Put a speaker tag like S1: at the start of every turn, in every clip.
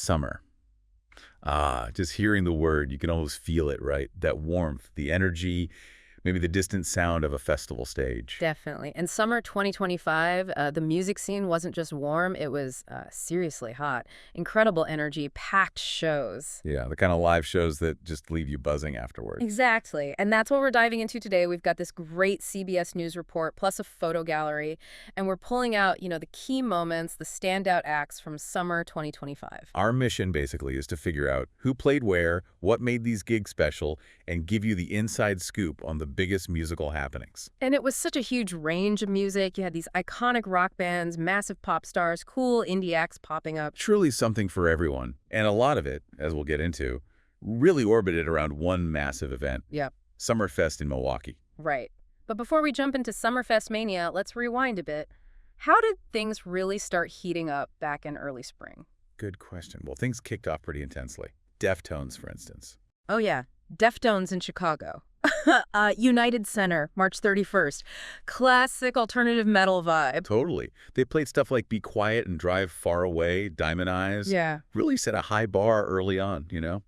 S1: Summer. Ah, just hearing the word, you can almost feel it, right? That warmth, the energy, maybe the distant sound of a festival stage.
S2: Definitely. And summer 2025, the music scene wasn't just warm, it was seriously hot. Incredible energy, packed shows.
S1: Yeah, the kind of live shows that just leave you buzzing afterwards.
S2: Exactly. And that's what we're diving into today. We've got this great CBS News report plus a photo gallery, and we're pulling out, the key moments, the standout acts from summer 2025.
S1: Our mission, basically, is to figure out who played where, what made these gigs special, and give you the inside scoop on the biggest musical happenings.
S2: And it was such a huge range of music. You had these iconic rock bands, massive pop stars, cool indie acts popping up.
S1: Truly something for everyone. And a lot of it, as we'll get into, really orbited around one massive event.
S2: Yep.
S1: Summerfest in Milwaukee.
S2: Right. But before we jump into Summerfest mania, let's rewind a bit. How did things really start heating up back in early spring?
S1: Good question. Well, things kicked off pretty intensely. Deftones, for instance.
S2: Oh, yeah. Deftones in Chicago. United Center, March 31st. Classic alternative metal vibe.
S1: Totally. They played stuff like Be Quiet and Drive Far Away, Diamond Eyes.
S2: Yeah.
S1: Really set a high bar early on,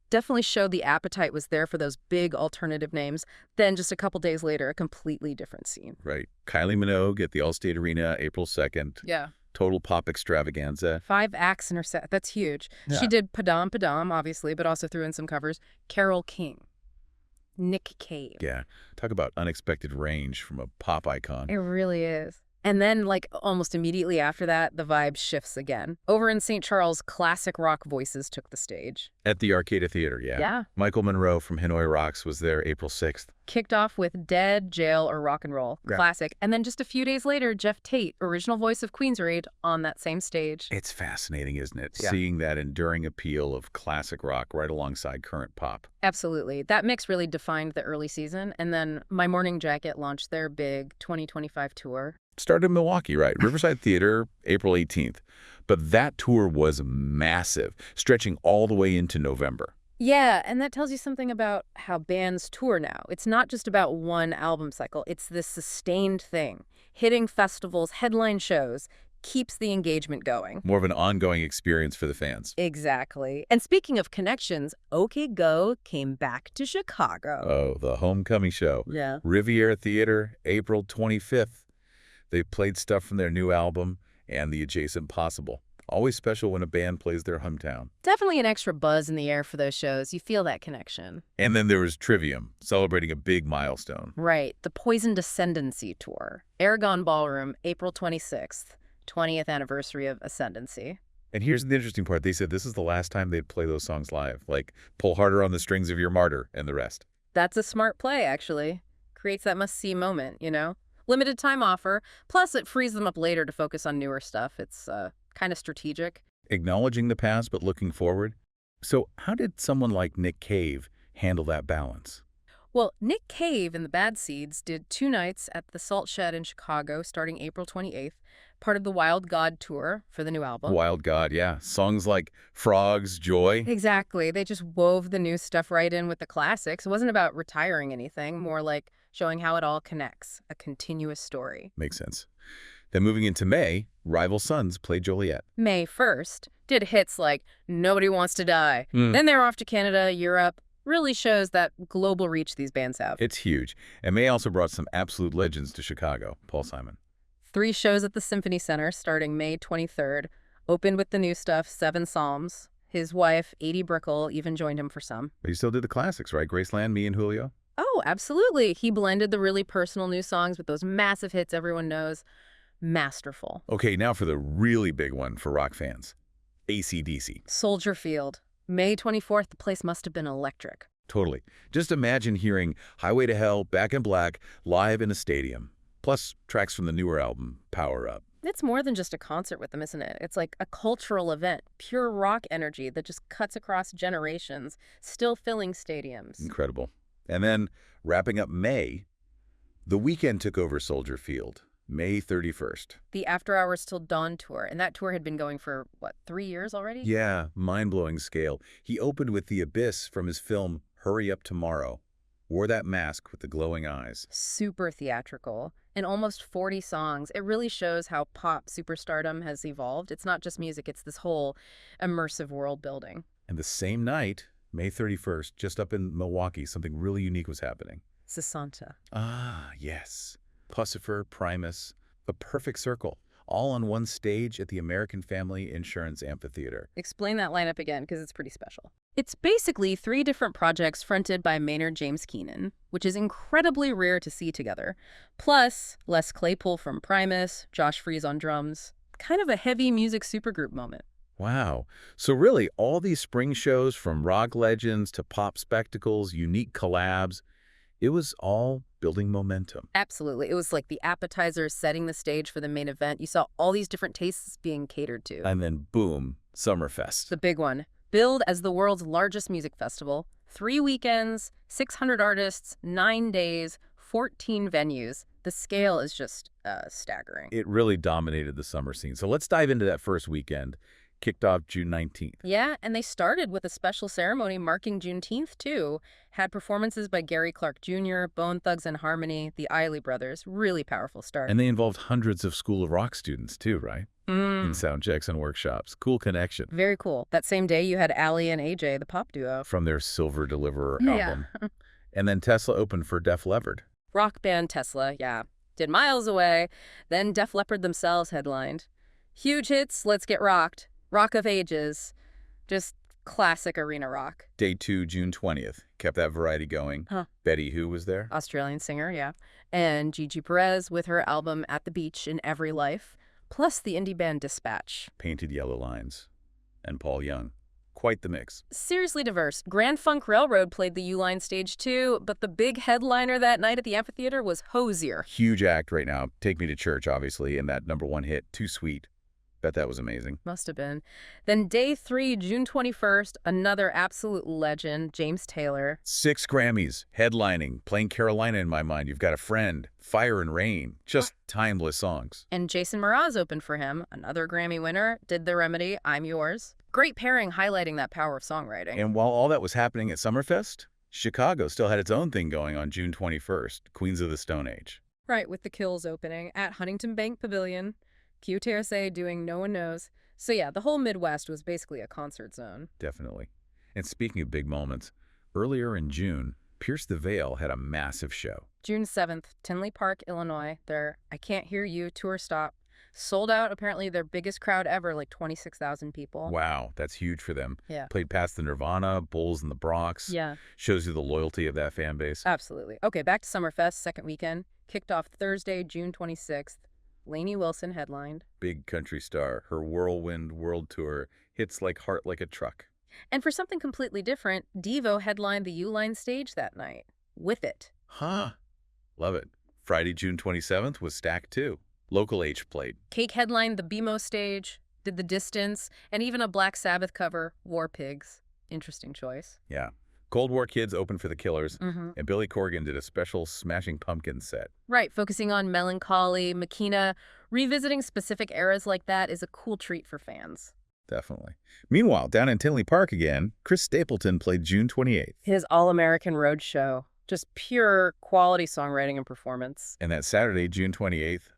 S2: Definitely showed the appetite was there for those big alternative names. Then just a couple days later, a completely different scene.
S1: Right. Kylie Minogue at the Allstate Arena, April 2nd.
S2: Yeah.
S1: Total pop extravaganza.
S2: 5 acts in her set. That's huge.
S1: Yeah.
S2: She did Padam Padam, obviously, but also threw in some covers. Carole King. Nick Cave.
S1: Yeah. Talk about unexpected range from a pop icon.
S2: It really is. And then, almost immediately after that, the vibe shifts again. Over in St. Charles, classic rock voices took the stage.
S1: At the Arcada Theater, yeah.
S2: Yeah.
S1: Michael Monroe from Hanoi Rocks was there April 6th.
S2: Kicked off with Dead, Jail, or Rock and Roll.
S1: Yeah.
S2: Classic. And then just a few days later, Jeff Tate, original voice of Queensrÿche, on that same stage.
S1: It's fascinating, isn't it?
S2: Yeah.
S1: Seeing that enduring appeal of classic rock right alongside current pop.
S2: Absolutely. That mix really defined the early season. And then My Morning Jacket launched their big 2025 tour.
S1: Started in Milwaukee, right? Riverside Theater, April 18th. But that tour was massive, stretching all the way into November.
S2: Yeah, and that tells you something about how bands tour now. It's not just about one album cycle. It's this sustained thing. Hitting festivals, headline shows, keeps the engagement going.
S1: More of an ongoing experience for the fans.
S2: Exactly. And speaking of connections, OK Go came back to Chicago.
S1: Oh, the homecoming show.
S2: Yeah.
S1: Riviera Theater, April 25th. They played stuff from their new album and The Adjacent Possible. Always special when a band plays their hometown.
S2: Definitely an extra buzz in the air for those shows. You feel that connection.
S1: And then there was Trivium, celebrating a big milestone.
S2: Right. The Poisoned Ascendancy Tour. Aragon Ballroom, April 26th. 20th anniversary of Ascendancy.
S1: And here's the interesting part. They said this is the last time they'd play those songs live, like Pull Harder on the Strings of Your Martyr and the rest.
S2: That's a smart play, actually. Creates that must-see moment, Limited time offer, plus it frees them up later to focus on newer stuff. It's kind of strategic.
S1: Acknowledging the past but looking forward. So how did someone like Nick Cave handle that balance?
S2: Well, Nick Cave and the Bad Seeds did 2 nights at the Salt Shed in Chicago starting April 28th, part of the Wild God tour for the new album.
S1: Wild God, yeah. Songs like Frogs, Joy.
S2: Exactly. They just wove the new stuff right in with the classics. It wasn't about retiring anything, more like showing how it all connects, a continuous story.
S1: Makes sense. Then moving into May, Rival Sons played Joliet.
S2: May 1st, did hits like Nobody Wants to Die. Then they're off to Canada, Europe. Really shows that global reach these bands have.
S1: It's huge. And May also brought some absolute legends to Chicago. Paul Simon.
S2: 3 shows at the Symphony Center starting May 23rd. Opened with the new stuff, 7 Psalms. His wife, Adie Brickell, even joined him for some.
S1: But he still did the classics, right? Graceland, Me and Julio?
S2: Oh, absolutely. He blended the really personal new songs with those massive hits everyone knows. Masterful.
S1: Okay, now for the really big one for rock fans. AC/DC.
S2: Soldier Field. May 24th, the place must have been electric.
S1: Totally. Just imagine hearing Highway to Hell, Back in Black, live in a stadium. Plus tracks from the newer album, Power Up.
S2: It's more than just a concert with them, isn't it? It's like a cultural event, pure rock energy that just cuts across generations, still filling stadiums.
S1: Incredible. And then, wrapping up May, The Weeknd took over Soldier Field, May 31st.
S2: The After Hours Till Dawn tour, and that tour had been going for, 3 years already?
S1: Yeah, mind-blowing scale. He opened with The Abyss from his film Hurry Up Tomorrow. Wore that mask with the glowing eyes.
S2: Super theatrical. And almost 40 songs. It really shows how pop superstardom has evolved. It's not just music, it's this whole immersive world building.
S1: And the same night, May 31st, just up in Milwaukee, something really unique was happening.
S2: Sasanta.
S1: Ah, yes. Pussifer, Primus, a perfect circle, all on one stage at the American Family Insurance Amphitheater.
S2: Explain that lineup again, because it's pretty special. It's basically 3 different projects fronted by Maynard James Keenan, which is incredibly rare to see together. Plus, Les Claypool from Primus, Josh Freese on drums. Kind of a heavy music supergroup moment.
S1: Wow. So really, all these spring shows, from rock legends to pop spectacles, unique collabs, it was all building momentum.
S2: Absolutely. It was like the appetizers setting the stage for the main event. You saw all these different tastes being catered to.
S1: And then, boom, Summerfest.
S2: The big one. Billed as the world's largest music festival. 3 weekends, 600 artists, 9 days, 14 venues. The scale is just staggering.
S1: It really dominated the summer scene. So let's dive into that first weekend. Kicked off June 19th.
S2: Yeah, and they started with a special ceremony marking Juneteenth, too. Had performances by Gary Clark Jr., Bone Thugs and Harmony, the Isley Brothers. Really powerful start.
S1: And they involved hundreds of School of Rock students, too, right? In sound checks and workshops. Cool connection.
S2: Very cool. That same day, you had Allie and AJ, the pop duo.
S1: From their Silver Deliverer album. And then Tesla opened for Def Leppard.
S2: Rock band Tesla, yeah. Did Miles Away. Then Def Leppard themselves headlined. Huge hits, Let's Get Rocked. Rock of Ages. Just classic arena rock.
S1: Day 2, June 20th. Kept that variety going. Betty Who was there?
S2: Australian singer, yeah. And Gigi Perez with her album At the Beach in Every Life. Plus the indie band Dispatch.
S1: Painted Yellow Lines. And Paul Young. Quite the mix.
S2: Seriously diverse. Grand Funk Railroad played the U-Line stage too, but the big headliner that night at the amphitheater was Hozier.
S1: Huge act right now. Take Me to Church, obviously, and that #1 hit, Too Sweet. Bet that was amazing.
S2: Must have been. Then day 3, June 21st, another absolute legend, James Taylor.
S1: 6 Grammys, headlining, playing Carolina in my mind. You've Got a Friend, Fire and Rain, just timeless songs.
S2: And Jason Mraz opened for him, another Grammy winner, did The Remedy, I'm Yours. Great pairing highlighting that power of songwriting.
S1: And while all that was happening at Summerfest, Chicago still had its own thing going on June 21st, Queens of the Stone Age.
S2: Right, with the Kills opening at Huntington Bank Pavilion. QTRSA doing No One Knows. So yeah, the whole Midwest was basically a concert zone.
S1: Definitely. And speaking of big moments, earlier in June, Pierce the Veil had a massive show.
S2: June 7th, Tinley Park, Illinois. Their I Can't Hear You tour stop. Sold out, apparently their biggest crowd ever, like 26,000 people.
S1: Wow, that's huge for them.
S2: Yeah.
S1: Played past the Nirvana, Bulls in the Bronx.
S2: Yeah.
S1: Shows you the loyalty of that fan base.
S2: Absolutely. Okay, back to Summerfest, second weekend. Kicked off Thursday, June 26th. Lainey Wilson headlined.
S1: Big country star. Her Whirlwind World Tour hits like Heart Like a Truck.
S2: And for something completely different, Devo headlined the U-Line stage that night. With It.
S1: Huh. Love it. Friday, June 27th was Stack 2. Local H played.
S2: Cake headlined the BMO stage, did The Distance, and even a Black Sabbath cover, War Pigs. Interesting choice.
S1: Yeah. Cold War Kids opened for the Killers, and Billy Corgan did a special Smashing Pumpkins set.
S2: Right, focusing on melancholy, Makina. Revisiting specific eras like that is a cool treat for fans.
S1: Definitely. Meanwhile, down in Tinley Park again, Chris Stapleton played June 28th.
S2: His All-American Road Show. Just pure quality songwriting and performance.
S1: And that Saturday, June 28th,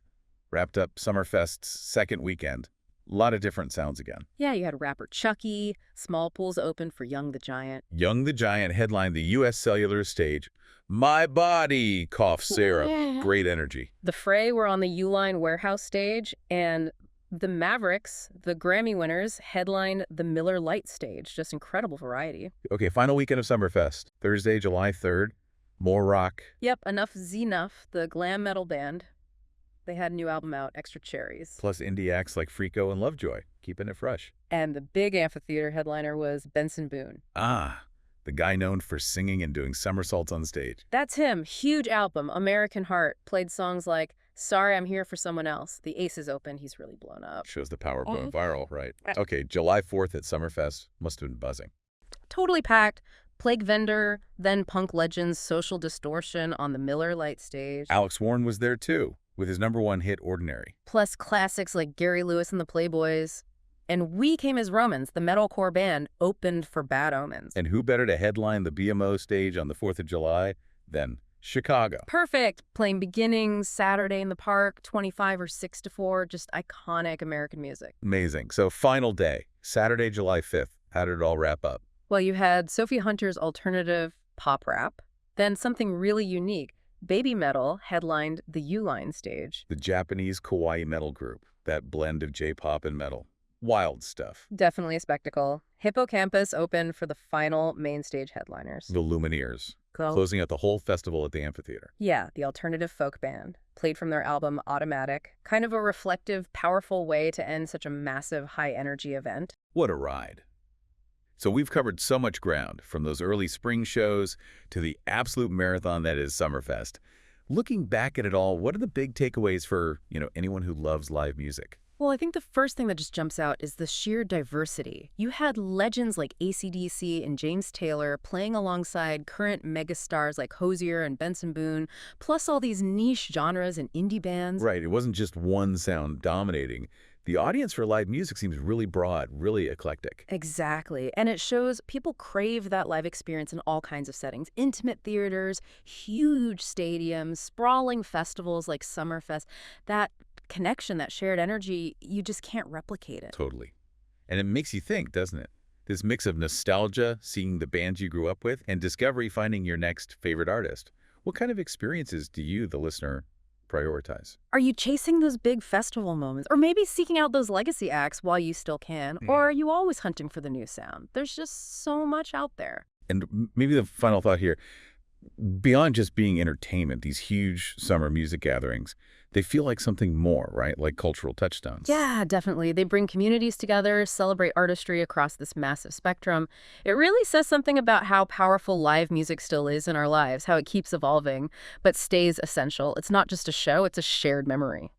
S1: wrapped up Summerfest's second weekend. A lot of different sounds again.
S2: Yeah, you had rapper Chucky. Small pools open for Young the Giant.
S1: Young the Giant headlined the U.S. Cellular stage. My body, cough Sarah. Great energy.
S2: The Fray were on the U-Line warehouse stage, and the Mavericks, the Grammy winners, headlined the Miller Lite stage. Just incredible variety.
S1: Okay, final weekend of Summerfest. Thursday, July 3rd. More rock.
S2: Yep, Enough Zenough, the glam metal band. They had a new album out, Extra Cherries.
S1: Plus indie acts like Freako and Lovejoy, keeping it fresh.
S2: And the big amphitheater headliner was Benson Boone.
S1: Ah, the guy known for singing and doing somersaults on stage.
S2: That's him. Huge album, American Heart. Played songs like Sorry I'm Here for Someone Else. The Aces open, he's really blown up.
S1: Shows the power of going viral, right? Okay, July 4th at Summerfest must have been buzzing.
S2: Totally packed. Plague Vendor, then punk legends Social Distortion on the Miller Lite stage.
S1: Alex Warren was there too, with his #1 hit, Ordinary.
S2: Plus classics like Gary Lewis and the Playboys. And We Came as Romans, the metalcore band, opened for Bad Omens.
S1: And who better to headline the BMO stage on the 4th of July Then Chicago.
S2: Perfect. Playing Beginnings, Saturday in the Park, 25 or 6 to 4, just iconic American music.
S1: Amazing. So final day, Saturday, July 5th. How did it all wrap up?
S2: Well, you had Sophie Hunter's alternative pop rap, then something really unique. Babymetal headlined the U-Line stage.
S1: The Japanese kawaii metal group, that blend of J-pop and metal. Wild stuff.
S2: Definitely a spectacle. Hippocampus opened for the final main stage headliners.
S1: The Lumineers,
S2: Cool.
S1: closing out the whole festival at the amphitheater.
S2: Yeah, the alternative folk band, played from their album Automatic. Kind of a reflective, powerful way to end such a massive, high-energy event.
S1: What a ride. So we've covered so much ground, from those early spring shows to the absolute marathon that is Summerfest. Looking back at it all, what are the big takeaways for, anyone who loves live music?
S2: Well, I think the first thing that just jumps out is the sheer diversity. You had legends like AC/DC and James Taylor playing alongside current megastars like Hozier and Benson Boone, plus all these niche genres and indie bands.
S1: Right, it wasn't just one sound dominating. The audience for live music seems really broad, really eclectic.
S2: Exactly. And it shows people crave that live experience in all kinds of settings. Intimate theaters, huge stadiums, sprawling festivals like Summerfest. That connection, that shared energy, you just can't replicate it.
S1: Totally. And it makes you think, doesn't it? This mix of nostalgia, seeing the bands you grew up with, and discovery, finding your next favorite artist. What kind of experiences do you, the listener, prioritize?
S2: Are you chasing those big festival moments? Or maybe seeking out those legacy acts while you still can?
S1: Yeah.
S2: Or are you always hunting for the new sound? There's just so much out there.
S1: And maybe the final thought here, beyond just being entertainment, these huge summer music gatherings, they feel like something more, right? Like cultural touchstones.
S2: Yeah, definitely. They bring communities together, celebrate artistry across this massive spectrum. It really says something about how powerful live music still is in our lives, how it keeps evolving, but stays essential. It's not just a show, it's a shared memory.